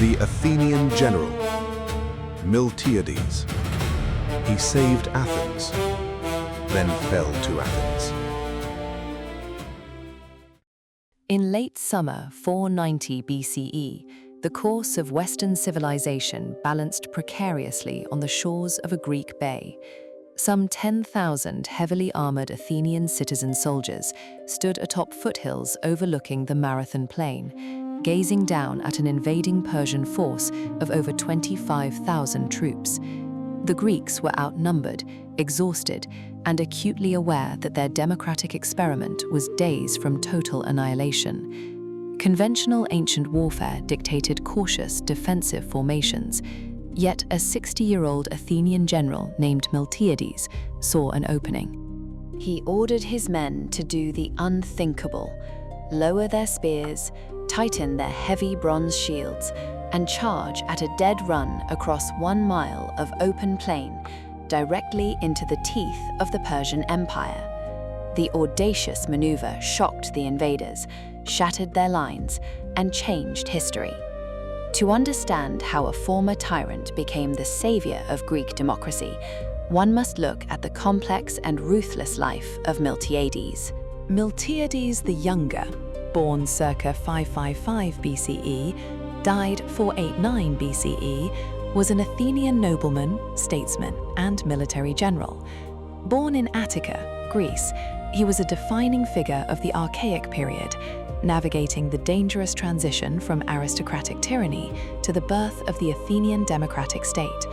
The Athenian general, Miltiades. He saved Athens, then fell to Athens. In late summer 490 BCE, the course of Western civilization balanced precariously on the shores of a Greek bay. Some 10,000 heavily armored Athenian citizen soldiers stood atop foothills overlooking the Marathon Plain, gazing down at an invading Persian force of over 25,000 troops. The Greeks were outnumbered, exhausted, and acutely aware that their democratic experiment was days from total annihilation. Conventional ancient warfare dictated cautious defensive formations, yet a 60-year-old Athenian general named Miltiades saw an opening. He ordered his men to do the unthinkable: lower their spears, tighten their heavy bronze shields, and charge at a dead run across 1 mile of open plain directly into the teeth of the Persian Empire. The audacious maneuver shocked the invaders, shattered their lines, and changed history. To understand how a former tyrant became the savior of Greek democracy, one must look at the complex and ruthless life of Miltiades. Miltiades the Younger, born circa 555 BCE, died 489 BCE, was an Athenian nobleman, statesman, and military general. Born in Attica, Greece, he was a defining figure of the Archaic period, navigating the dangerous transition from aristocratic tyranny to the birth of the Athenian democratic state.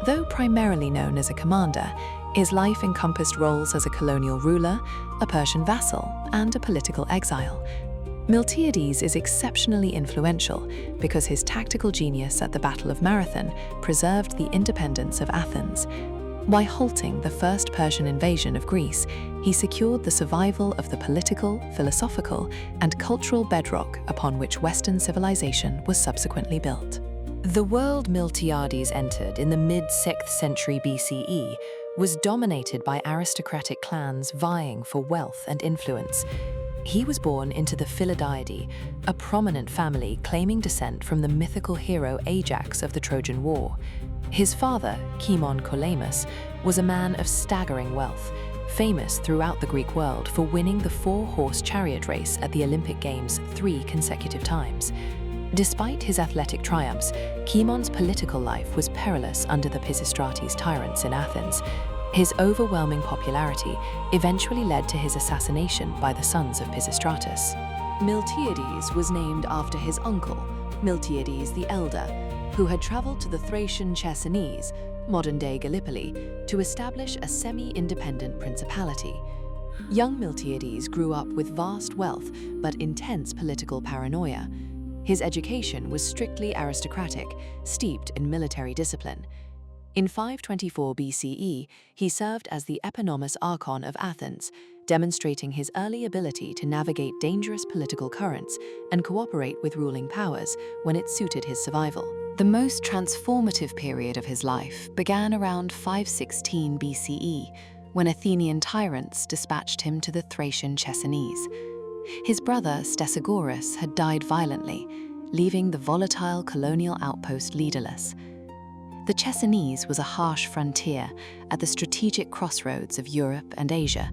Though primarily known as a commander, his life encompassed roles as a colonial ruler, a Persian vassal, and a political exile. Miltiades is exceptionally influential because his tactical genius at the Battle of Marathon preserved the independence of Athens. By halting the first Persian invasion of Greece, he secured the survival of the political, philosophical, and cultural bedrock upon which Western civilization was subsequently built. The world Miltiades entered in the mid-6th century BCE was dominated by aristocratic clans vying for wealth and influence. He was born into the Miltiades, a prominent family claiming descent from the mythical hero Ajax of the Trojan War. His father, Cimon Colemus, was a man of staggering wealth, famous throughout the Greek world for winning the 4-horse chariot race at the Olympic Games 3 consecutive times. Despite his athletic triumphs, Cimon's political life was perilous under the Pisistrates tyrants in Athens. His overwhelming popularity eventually led to his assassination by the sons of Pisistratus. Miltiades was named after his uncle, Miltiades the Elder, who had traveled to the Thracian Chersonese, modern-day Gallipoli, to establish a semi-independent principality. Young Miltiades grew up with vast wealth but intense political paranoia. His education was strictly aristocratic, steeped in military discipline. In 524 BCE, he served as the eponymous Archon of Athens, demonstrating his early ability to navigate dangerous political currents and cooperate with ruling powers when it suited his survival. The most transformative period of his life began around 516 BCE, when Athenian tyrants dispatched him to the Thracian Chersonese. His brother Stesagoras had died violently, leaving the volatile colonial outpost leaderless. The Chersonese was a harsh frontier at the strategic crossroads of Europe and Asia.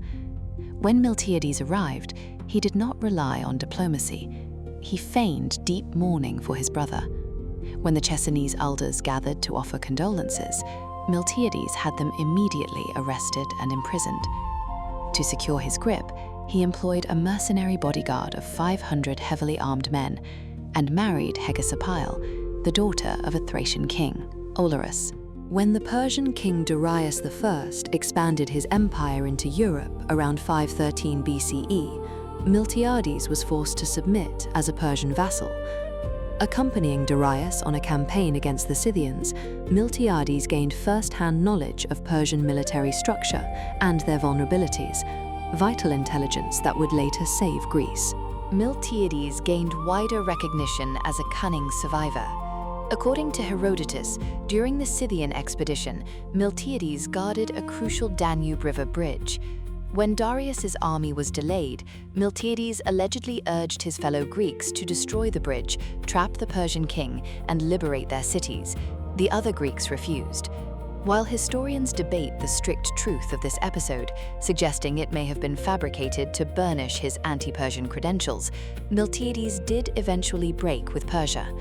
When Miltiades arrived, he did not rely on diplomacy. He feigned deep mourning for his brother. When the Chersonese elders gathered to offer condolences, Miltiades had them immediately arrested and imprisoned. To secure his grip, he employed a mercenary bodyguard of 500 heavily armed men and married Hegesipyle, the daughter of a Thracian king, Olorus. When the Persian king Darius I expanded his empire into Europe around 513 BCE, Miltiades was forced to submit as a Persian vassal. Accompanying Darius on a campaign against the Scythians, Miltiades gained first-hand knowledge of Persian military structure and their vulnerabilities, vital intelligence that would later save Greece. Miltiades gained wider recognition as a cunning survivor. According to Herodotus, during the Scythian expedition, Miltiades guarded a crucial Danube River bridge. When Darius's army was delayed, Miltiades allegedly urged his fellow Greeks to destroy the bridge, trap the Persian king, and liberate their cities. The other Greeks refused. While historians debate the strict truth of this episode, suggesting it may have been fabricated to burnish his anti-Persian credentials, Miltiades did eventually break with Persia.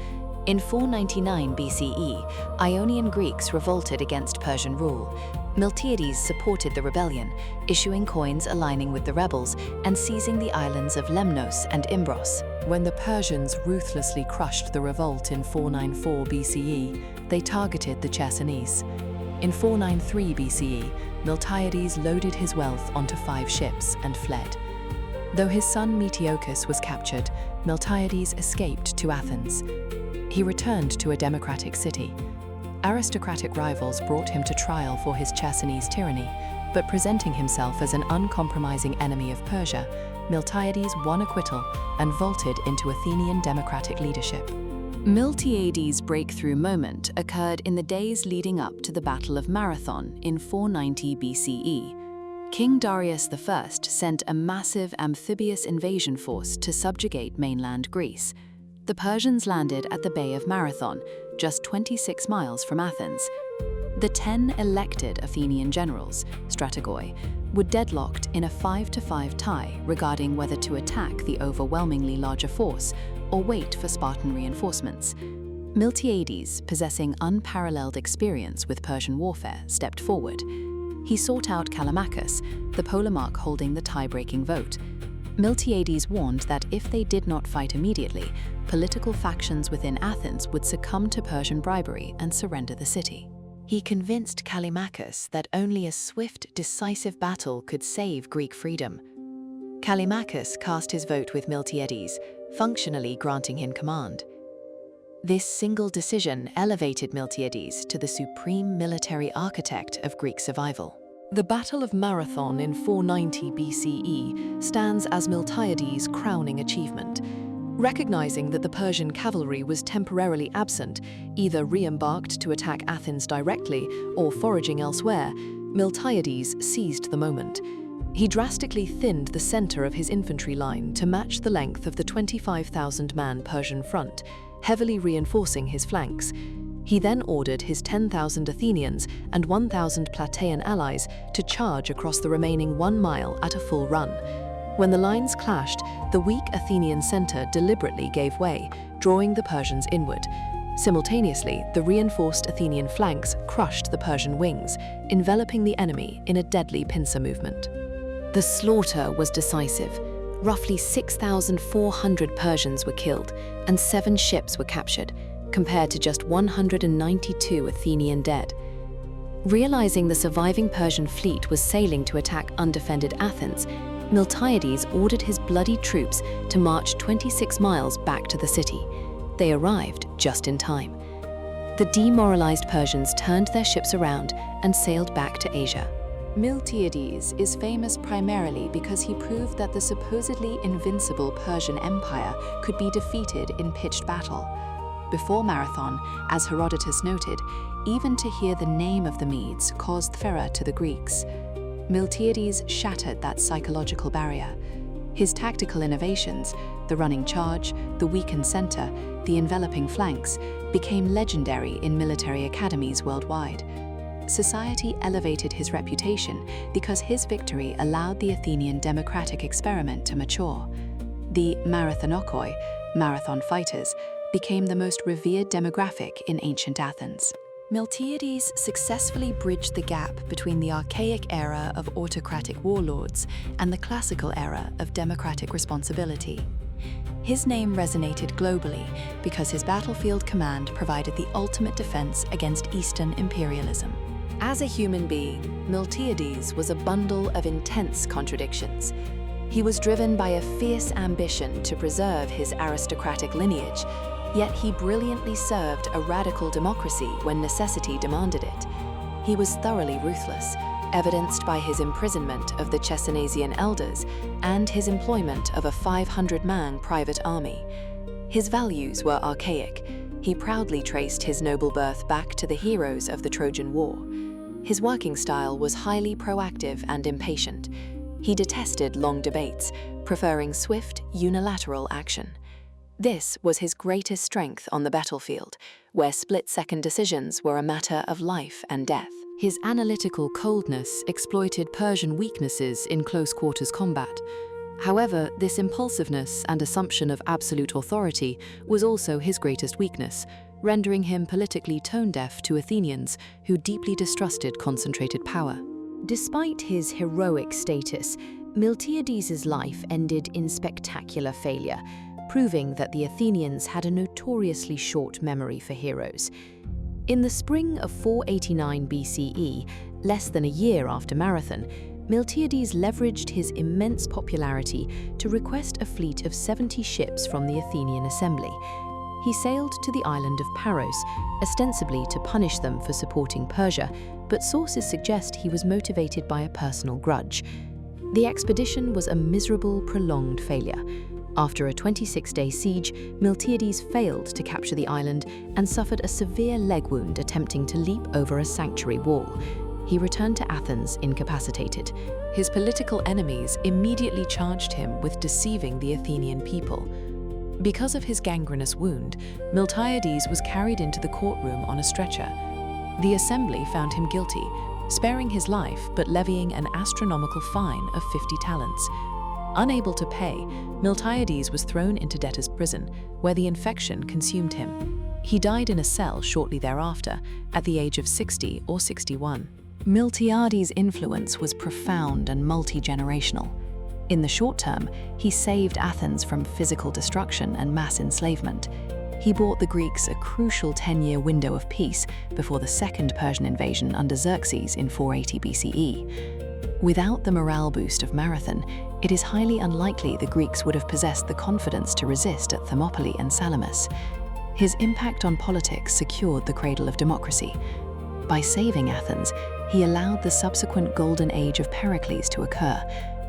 In 499 BCE, Ionian Greeks revolted against Persian rule. Miltiades supported the rebellion, issuing coins aligning with the rebels and seizing the islands of Lemnos and Imbros. When the Persians ruthlessly crushed the revolt in 494 BCE, they targeted the Chersonese. In 493 BCE, Miltiades loaded his wealth onto 5 ships and fled. Though his son Miltiades was captured, Miltiades escaped to Athens. He returned to a democratic city. Aristocratic rivals brought him to trial for his Chersonese tyranny, but presenting himself as an uncompromising enemy of Persia, Miltiades won acquittal and vaulted into Athenian democratic leadership. Miltiades' breakthrough moment occurred in the days leading up to the Battle of Marathon in 490 BCE. King Darius I sent a massive amphibious invasion force to subjugate mainland Greece. The Persians landed at the Bay of Marathon, just 26 miles from Athens. The 10 elected Athenian generals, strategoi, were deadlocked in a 5-5 tie regarding whether to attack the overwhelmingly larger force or wait for Spartan reinforcements. Miltiades, possessing unparalleled experience with Persian warfare, stepped forward. He sought out Callimachus, the polemarch holding the tie-breaking vote. Miltiades warned that if they did not fight immediately, political factions within Athens would succumb to Persian bribery and surrender the city. He convinced Callimachus that only a swift, decisive battle could save Greek freedom. Callimachus cast his vote with Miltiades, functionally granting him command. This single decision elevated Miltiades to the supreme military architect of Greek survival. The Battle of Marathon in 490 BCE stands as Miltiades' crowning achievement. Recognizing that the Persian cavalry was temporarily absent, either re-embarked to attack Athens directly or foraging elsewhere, Miltiades seized the moment. He drastically thinned the center of his infantry line to match the length of the 25,000-man Persian front, heavily reinforcing his flanks. He then ordered his 10,000 Athenians and 1,000 Plataean allies to charge across the remaining 1 mile at a full run. When the lines clashed, the weak Athenian center deliberately gave way, drawing the Persians inward. Simultaneously, the reinforced Athenian flanks crushed the Persian wings, enveloping the enemy in a deadly pincer movement. The slaughter was decisive. Roughly 6,400 Persians were killed, and 7 ships were captured, compared to just 192 Athenian dead. Realizing the surviving Persian fleet was sailing to attack undefended Athens, Miltiades ordered his bloody troops to march 26 miles back to the city. They arrived just in time. The demoralized Persians turned their ships around and sailed back to Asia. Miltiades is famous primarily because he proved that the supposedly invincible Persian Empire could be defeated in pitched battle. Before Marathon, as Herodotus noted, even to hear the name of the Medes caused terror to the Greeks. Miltiades shattered that psychological barrier. His tactical innovations, the running charge, the weakened center, the enveloping flanks, became legendary in military academies worldwide. Society elevated his reputation because his victory allowed the Athenian democratic experiment to mature. The marathonokoi, marathon fighters, became the most revered demographic in ancient Athens. Miltiades successfully bridged the gap between the archaic era of autocratic warlords and the classical era of democratic responsibility. His name resonated globally because his battlefield command provided the ultimate defense against Eastern imperialism. As a human being, Miltiades was a bundle of intense contradictions. He was driven by a fierce ambition to preserve his aristocratic lineage, yet he brilliantly served a radical democracy when necessity demanded it. He was thoroughly ruthless, evidenced by his imprisonment of the Chersonesian elders and his employment of a 500-man private army. His values were archaic. He proudly traced his noble birth back to the heroes of the Trojan War. His working style was highly proactive and impatient. He detested long debates, preferring swift, unilateral action. This was his greatest strength on the battlefield, where split-second decisions were a matter of life and death. His analytical coldness exploited Persian weaknesses in close-quarters combat. However, this impulsiveness and assumption of absolute authority was also his greatest weakness, rendering him politically tone-deaf to Athenians who deeply distrusted concentrated power. Despite his heroic status, Miltiades' life ended in spectacular failure, proving that the Athenians had a notoriously short memory for heroes. In the spring of 489 BCE, less than a year after Marathon, Miltiades leveraged his immense popularity to request a fleet of 70 ships from the Athenian assembly. He sailed to the island of Paros, ostensibly to punish them for supporting Persia, but sources suggest he was motivated by a personal grudge. The expedition was a miserable, prolonged failure. After a 26-day siege, Miltiades failed to capture the island and suffered a severe leg wound attempting to leap over a sanctuary wall. He returned to Athens incapacitated. His political enemies immediately charged him with deceiving the Athenian people. Because of his gangrenous wound, Miltiades was carried into the courtroom on a stretcher. The assembly found him guilty, sparing his life but levying an astronomical fine of 50 talents. Unable to pay, Miltiades was thrown into debtor's prison, where the infection consumed him. He died in a cell shortly thereafter, at the age of 60 or 61. Miltiades' influence was profound and multi-generational. In the short term, he saved Athens from physical destruction and mass enslavement. He brought the Greeks a crucial 10-year window of peace before the second Persian invasion under Xerxes in 480 BCE. Without the morale boost of Marathon, it is highly unlikely the Greeks would have possessed the confidence to resist at Thermopylae and Salamis. His impact on politics secured the cradle of democracy. By saving Athens, he allowed the subsequent golden age of Pericles to occur,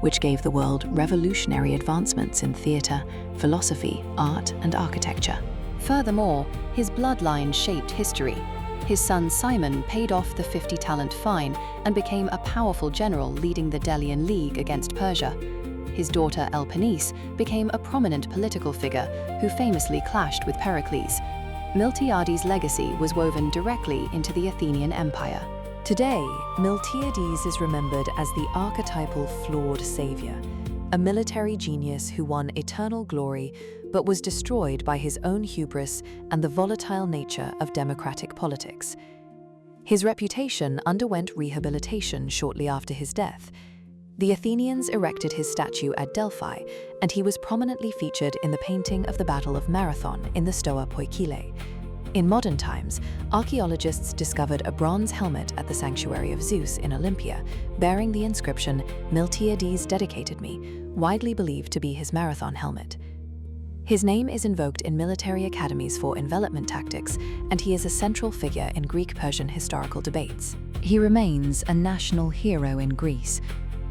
which gave the world revolutionary advancements in theatre, philosophy, art, and architecture. Furthermore, his bloodline shaped history. His son Simon paid off the 50-talent fine and became a powerful general leading the Delian League against Persia. His daughter Elpinice became a prominent political figure who famously clashed with Pericles. Miltiades' legacy was woven directly into the Athenian Empire. Today, Miltiades is remembered as the archetypal flawed savior, a military genius who won eternal glory but was destroyed by his own hubris and the volatile nature of democratic politics. His reputation underwent rehabilitation shortly after his death. The Athenians erected his statue at Delphi, and he was prominently featured in the painting of the Battle of Marathon in the Stoa Poikile. In modern times, archaeologists discovered a bronze helmet at the sanctuary of Zeus in Olympia, bearing the inscription, "Miltiades dedicated me," widely believed to be his Marathon helmet. His name is invoked in military academies for envelopment tactics, and he is a central figure in Greek-Persian historical debates. He remains a national hero in Greece,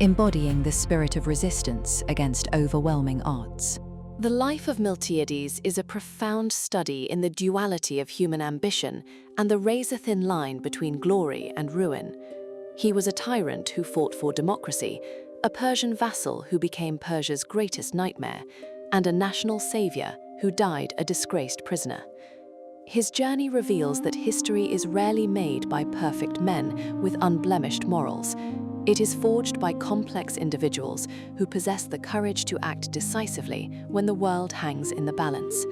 embodying the spirit of resistance against overwhelming odds. The life of Miltiades is a profound study in the duality of human ambition and the razor-thin line between glory and ruin. He was a tyrant who fought for democracy, a Persian vassal who became Persia's greatest nightmare, and a national savior who died a disgraced prisoner. His journey reveals that history is rarely made by perfect men with unblemished morals. It is forged by complex individuals who possess the courage to act decisively when the world hangs in the balance.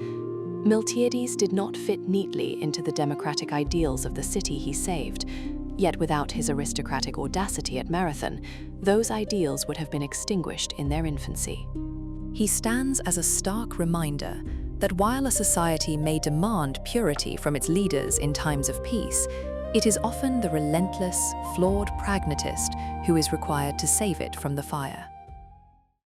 Miltiades did not fit neatly into the democratic ideals of the city he saved, yet without his aristocratic audacity at Marathon, those ideals would have been extinguished in their infancy. He stands as a stark reminder that while a society may demand purity from its leaders in times of peace, it is often the relentless, flawed pragmatist who is required to save it from the fire.